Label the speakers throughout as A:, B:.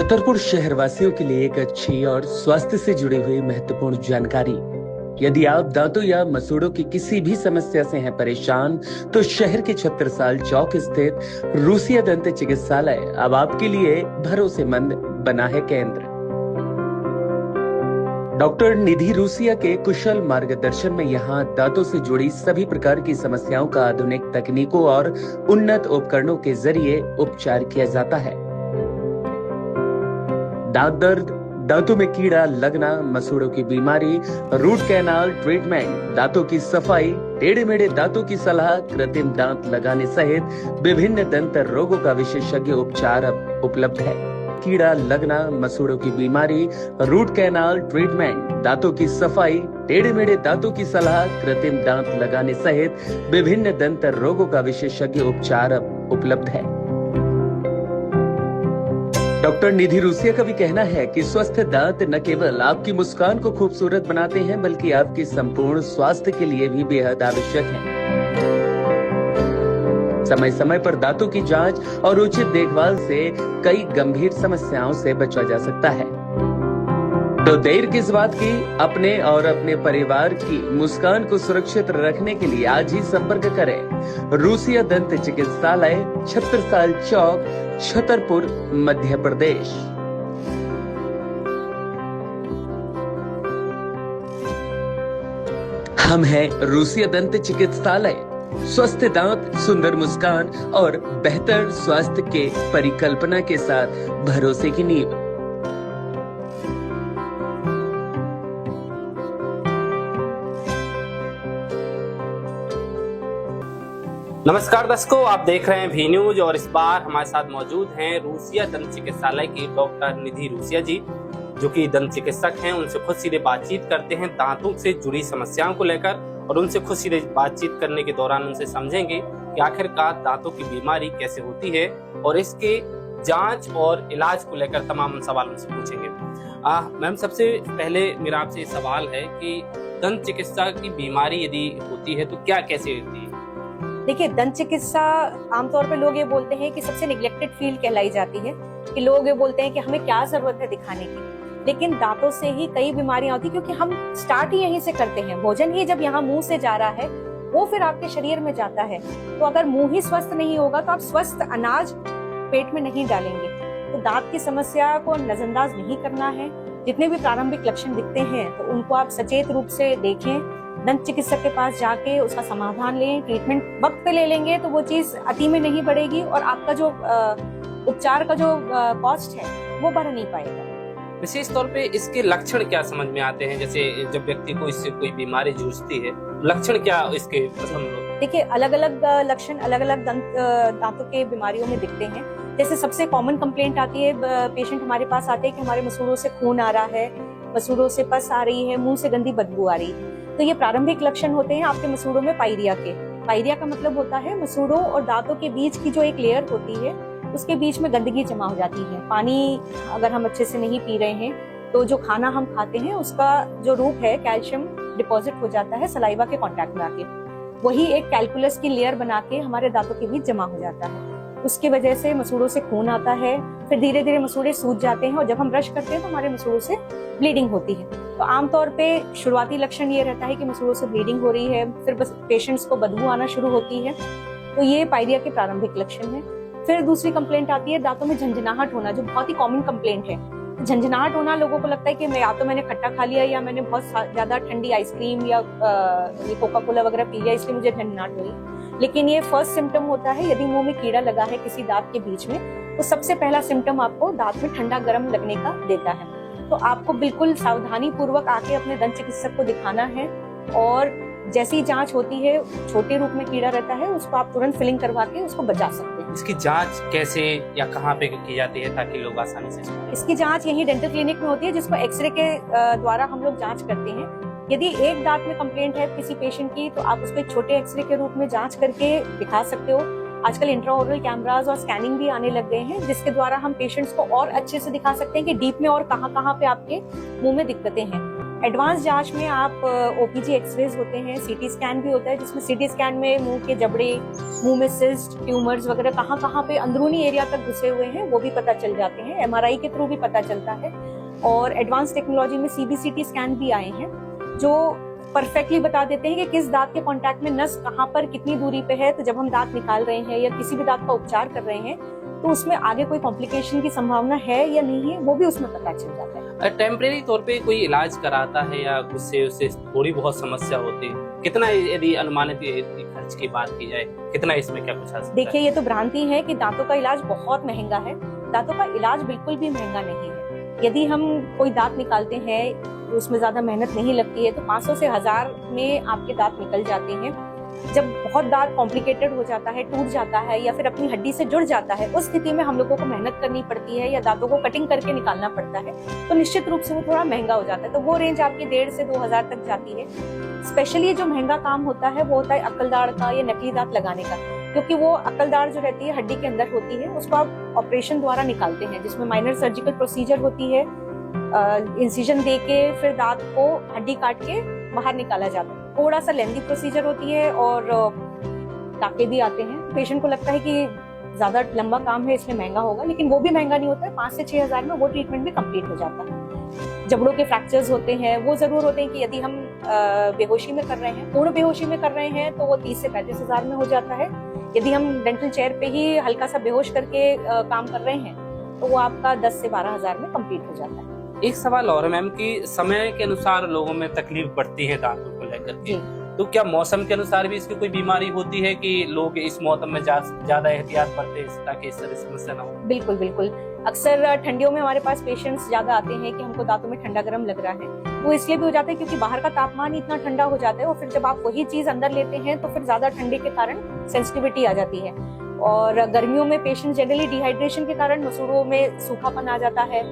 A: छतरपुर शहरवासियों के लिए एक अच्छी और स्वास्थ्य से जुड़ी हुई महत्वपूर्ण जानकारी। यदि आप दांतों या मसूड़ों की किसी भी समस्या से हैं परेशान, तो शहर के छत्रसाल चौक स्थित रूसिया दंत चिकित्सालय अब आपके लिए भरोसेमंद बना है केंद्र। डॉक्टर निधि रूसिया के कुशल मार्गदर्शन में यहाँ दांतों से जुड़ी सभी प्रकार की समस्याओं का आधुनिक तकनीकों और उन्नत उपकरणों के जरिए उपचार किया जाता है। दांत दर्द, दांतों में कीड़ा लगना, मसूड़ों की बीमारी, रूट कैनाल ट्रीटमेंट, दांतों की सफाई, टेढ़े मेढ़े दांतों की सलाह, कृत्रिम दांत लगाने सहित विभिन्न दंत रोगों का विशेषज्ञ उपचार अब उपलब्ध है। कीड़ा लगना, मसूड़ों की बीमारी, रूट कैनाल ट्रीटमेंट, दांतों की सफाई, टेढ़े मेढ़े दांतों की सलाह, कृत्रिम दांत लगाने सहित विभिन्न दंत रोगों का विशेषज्ञ उपचार अब उपलब्ध है। डॉक्टर निधि रूसिया का भी कहना है कि स्वस्थ दांत न केवल आपकी मुस्कान को खूबसूरत बनाते हैं, बल्कि आपके संपूर्ण स्वास्थ्य के लिए भी बेहद आवश्यक हैं। समय समय पर दांतों की जांच और उचित देखभाल से कई गंभीर समस्याओं से बचा जा सकता है। तो देर किस बात की, अपने और अपने परिवार की मुस्कान को सुरक्षित रखने के लिए आज ही संपर्क करें रूसिया दंत चिकित्सालय, छत्रसाल चौक, छतरपुर, मध्य प्रदेश। हम हैं रूसिया दंत चिकित्सालय। स्वस्थ दांत, सुंदर मुस्कान और बेहतर स्वास्थ्य के परिकल्पना के साथ भरोसे की नींव।
B: नमस्कार दर्शकों, आप देख रहे हैं भी न्यूज और इस बार हमारे साथ मौजूद हैं रूसिया दंत चिकित्सालय की डॉक्टर निधि रूसिया जी, जो कि दंत चिकित्सक हैं। उनसे खुद सीधे बातचीत करते हैं दांतों से जुड़ी समस्याओं को लेकर, और उनसे खुद सीधे बातचीत करने के दौरान उनसे समझेंगे कि आखिरकार दांतों की बीमारी कैसे होती है और इसके जांच और इलाज को लेकर तमाम सवाल उनसे पूछेंगे। मैम, सबसे पहले मेरा आपसे सवाल है कि दंत चिकित्सा की बीमारी यदि होती है तो क्या कैसे होती है?
C: देखिए, दंत चिकित्सा आमतौर पर लोग ये बोलते हैं कि सबसे निग्लेक्टेड फील्ड कहलाई जाती है, कि लोग ये बोलते हैं कि हमें क्या जरूरत है दिखाने की, लेकिन दांतों से ही कई बीमारियां होती है, क्योंकि हम स्टार्ट ही यहीं से करते हैं। भोजन ही जब यहाँ मुंह से जा रहा है वो फिर आपके शरीर में जाता है। तो अगर मुंह ही स्वस्थ नहीं होगा तो आप स्वस्थ अनाज पेट में नहीं डालेंगे। तो दांत की समस्या को नजरअंदाज नहीं करना है। जितने भी प्रारंभिक लक्षण दिखते हैं तो उनको आप सचेत रूप से देखें, दंत चिकित्सक के पास जाके उसका समाधान लें। ट्रीटमेंट वक्त पे ले लेंगे तो वो चीज अति में नहीं बढ़ेगी और आपका जो उपचार का जो कॉस्ट है वो बढ़ नहीं पाएगा।
B: विशेष तौर पे इसके लक्षण क्या समझ में आते हैं? जैसे जब व्यक्ति को इससे कोई बीमारी जूझती है, लक्षण क्या इसके पसंद?
C: देखिए, अलग अलग लक्षण अलग अलग दांतों के बीमारियों में दिखते हैं। जैसे सबसे कॉमन कंप्लेंट आती है, पेशेंट हमारे पास आते हैं कि हमारे मसूड़ों से खून आ रहा है, मसूड़ों से पस आ रही है, मुंह से गंदी बदबू आ रही है। तो ये प्रारंभिक लक्षण होते हैं आपके मसूड़ों में पायरिया के। पायरिया का मतलब होता है मसूड़ों और दांतों के बीच की जो एक लेयर होती है उसके बीच में गंदगी जमा हो जाती है। पानी अगर हम अच्छे से नहीं पी रहे हैं तो जो खाना हम खाते हैं उसका जो रूप है कैल्शियम डिपॉजिट हो जाता है सलाइवा के कांटेक्ट में आके, वही एक कैलकुलस की लेयर बना के हमारे दांतों के बीच जमा हो जाता है। उसकी वजह से मसूड़ों से खून आता है, फिर धीरे धीरे मसूड़े सूज जाते हैं और जब हम ब्रश करते हैं तो हमारे मसूड़ों से ब्लीडिंग होती है। तो आमतौर पे शुरुआती लक्षण ये रहता है कि मसूड़ों से ब्लीडिंग हो रही है, फिर बस पेशेंट्स को बदबू आना शुरू होती है। तो ये पायरिया के प्रारंभिक लक्षण है। फिर दूसरी कंप्लेंट आती है दांतों में झंझनाहट होना, जो बहुत ही कॉमन कंप्लेंट है। झंझनाहट होना, लोगों को लगता है कि या तो मैंने खट्टा खा लिया या मैंने बहुत ज्यादा ठंडी आइसक्रीम या कोका कोला वगैरह पी लिया, इसलिए मुझे झंझनाहट हुई। लेकिन ये फर्स्ट सिम्टम होता है। यदि मुंह में कीड़ा लगा है किसी दांत के बीच में तो सबसे पहला सिम्टम आपको दांत में ठंडा गर्म लगने का देता है। तो आपको बिल्कुल सावधानी पूर्वक आके अपने दंत चिकित्सक को दिखाना है, और जैसी जांच होती है, छोटे रूप में कीड़ा रहता है उसको आप तुरंत फिलिंग करवा के उसको बचा सकते हैं।
B: इसकी जांच कैसे या कहाँ पे की जाती है ताकि लोग आसानी से समझें?
C: इसकी जांच यही डेंटल क्लिनिक में होती है, जिसको एक्सरे के द्वारा हम लोग जांच करते हैं। यदि एक दांत में कंप्लेंट है किसी पेशेंट की तो आप उसको एक छोटे एक्सरे के रूप में जांच करके दिखा सकते हो। आजकल इंट्राओरल कैमरास और स्कैनिंग भी आने लग गए हैं, जिसके द्वारा हम पेशेंट्स को और अच्छे से दिखा सकते हैं कि डीप में और कहाँ पे आपके मुंह में दिक्कतें हैं। एडवांस जांच में आप ओपीजी एक्सरेज होते हैं, सीटी स्कैन भी होता है, जिसमें सीटी स्कैन में मुंह के जबड़े, मुंह में सिस्ट, ट्यूमर्स वगैरह कहाँ कहाँ पे अंदरूनी एरिया तक घुसे हुए हैं वो भी पता चल जाते हैं। MRI के थ्रू भी पता चलता है। और एडवांस टेक्नोलॉजी में CBCT स्कैन भी आए हैं जो परफेक्टली बता देते हैं कि किस दांत के कांटेक्ट में नस कहाँ पर कितनी दूरी पे है। तो जब हम दांत निकाल रहे हैं या किसी भी दांत का उपचार कर रहे हैं तो उसमें आगे कोई कॉम्प्लिकेशन की संभावना है या नहीं है वो भी उसमें पता चल जाता है।
B: टेम्परेरी तौर पे कोई इलाज कराता है या उससे उससे थोड़ी बहुत समस्या होती है, कितना यदि अनुमानित खर्च की बात की जाए कितना इसमें क्या कुछ आ सकता है?
C: देखिए, ये तो भ्रांति है कि दांतों का इलाज बहुत महंगा है। दांतों का इलाज बिल्कुल भी महंगा नहीं है। यदि हम कोई दांत निकालते हैं तो उसमें ज्यादा मेहनत नहीं लगती है, तो 500 से 1000 में आपके दांत निकल जाते हैं। जब बहुत दांत कॉम्प्लिकेटेड हो जाता है, टूट जाता है या फिर अपनी हड्डी से जुड़ जाता है, उस स्थिति में हम लोगों को मेहनत करनी पड़ती है या दांतों को कटिंग करके निकालना पड़ता है, तो निश्चित रूप से वो थोड़ा महंगा हो जाता है। तो वो रेंज आपकी 1,500 से 2,000 तक जाती है। स्पेशली जो महंगा काम होता है वो होता है अक्लदाड़ का या नकली दांत लगाने का, क्योंकि वो अक्लदाड़ जो रहती है हड्डी के अंदर होती है, उसको आप ऑपरेशन द्वारा निकालते हैं जिसमें माइनर सर्जिकल प्रोसीजर होती है। इंसिजन दे के फिर दांत को हड्डी काट के बाहर निकाला जाता है। थोड़ा सा लेंथी प्रोसीजर होती है और टाके भी आते हैं। पेशेंट को लगता है कि ज्यादा लंबा काम है इसलिए महंगा होगा, लेकिन वो भी महंगा नहीं होता है। 5 से 6,000 में वो ट्रीटमेंट भी कंप्लीट हो जाता है। जबड़ों के फ्रैक्चर्स होते हैं वो जरूर होते हैं कि यदि हम बेहोशी में कर रहे हैं, पूर्ण बेहोशी में कर रहे हैं तो वो 30 से 35,000 में हो जाता है। यदि हम डेंटल चेयर पे ही हल्का सा बेहोश करके काम कर रहे हैं तो वो आपका 10 से 12,000 में कंप्लीट हो जाता है।
B: एक सवाल और है मैम कि समय के अनुसार लोगों में तकलीफ बढ़ती है दांतों को लेकर के, तो क्या मौसम के अनुसार भी इसकी कोई बीमारी होती है कि लोग इस मौसम में ज्यादा एहतियात बरते ताकि इस तरह समस्या ना हो?
C: बिल्कुल बिल्कुल। अक्सर ठंडियों में हमारे पास पेशेंट्स ज्यादा आते हैं कि हमको दांतों में ठंडा गर्म लग रहा है। वो इसलिए भी हो जाता है क्योंकि बाहर का तापमान इतना ठंडा हो जाता है और फिर जब आप वही चीज अंदर लेते हैं तो फिर ज्यादा ठंडे के कारण सेंसिटिविटी आ जाती है। और गर्मियों में पेशेंट जनरली डिहाइड्रेशन के कारण मसूड़ों में सूखापन आ जाता है,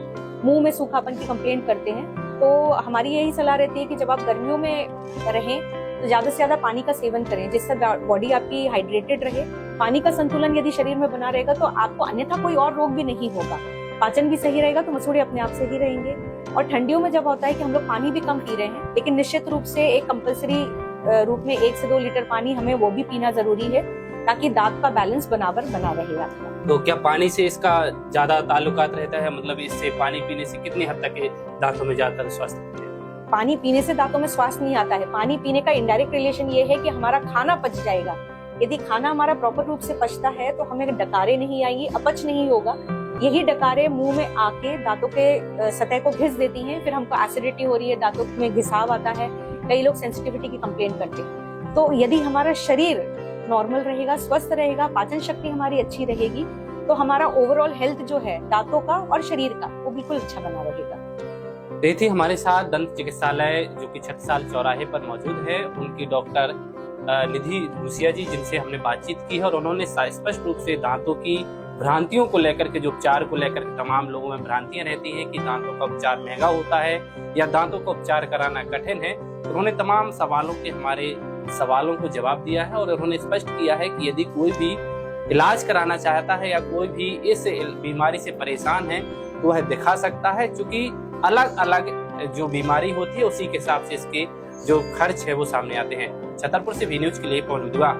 C: मुंह में सूखापन की कंप्लेंट करते हैं। तो हमारी यही सलाह रहती है कि जब आप गर्मियों में रहें तो ज्यादा से ज्यादा पानी का सेवन करें जिससे बॉडी आपकी हाइड्रेटेड रहे। पानी का संतुलन यदि शरीर में बना रहेगा तो आपको अन्यथा कोई और रोग भी नहीं होगा। पाचन भी सही रहेगा तो मसूड़े अपने आप सही रहेंगे। और ठंडियों में जब होता है कि हम लोग पानी भी कम पी रहे हैं, लेकिन निश्चित रूप से एक कंपल्सरी रूप में 1 से 2 लीटर पानी हमें वो भी पीना जरूरी है ताकि दांत का बैलेंस बराबर बना रहे आपका।
B: तो क्या पानी से इसका ज्यादा ताल्लुकात रहता है, मतलब इससे पानी पीने से कितनी हद तक दांतों में ज्यादा स्वास्थ्य?
C: पानी पीने से दांतों में स्वास्थ्य नहीं आता है। पानी पीने का इनडायरेक्ट रिलेशन ये है कि हमारा खाना पच जाएगा। यदि खाना हमारा प्रॉपर रूप से पचता है तो हमें डकारे नहीं आएंगी, अपच नहीं होगा। यही डकारे मुंह में आके दांतों के सतह को घिस देती हैं, फिर हमको एसिडिटी हो रही है, दांतों में घिसाव आता है, कई लोग सेंसिटिविटी की कंप्लेंट करते हैं। तो यदि हमारा शरीर नॉर्मल रहेगा, स्वस्थ रहेगा, पाचन शक्ति हमारी अच्छी रहेगी तो हमारा ओवरऑल हेल्थ जो है दांतों का और शरीर का वो बिल्कुल अच्छा बना रहेगा।
B: ये थी हमारे साथ दंत चिकित्सालय जो कि छत्रसाल चौराहे पर मौजूद है, उनकी डॉक्टर निधि रूसिया जी, जिनसे हमने बातचीत की है और उन्होंने स्पष्ट रूप से दांतों की भ्रांतियों को लेकर के, जो उपचार को लेकर के तमाम लोगों में भ्रांतियां रहती हैं कि दांतों का उपचार महंगा होता है या दांतों का उपचार कराना कठिन है, उन्होंने तमाम सवालों के हमारे सवालों को जवाब दिया है और उन्होंने स्पष्ट किया है कि यदि कोई भी इलाज कराना चाहता है या कोई भी इस बीमारी से परेशान है तो वह दिखा सकता है, क्योंकि अलग अलग जो बीमारी होती है उसी के हिसाब से इसके जो खर्च है वो सामने आते हैं। छतरपुर से वी न्यूज के लिए पवन विद्वा।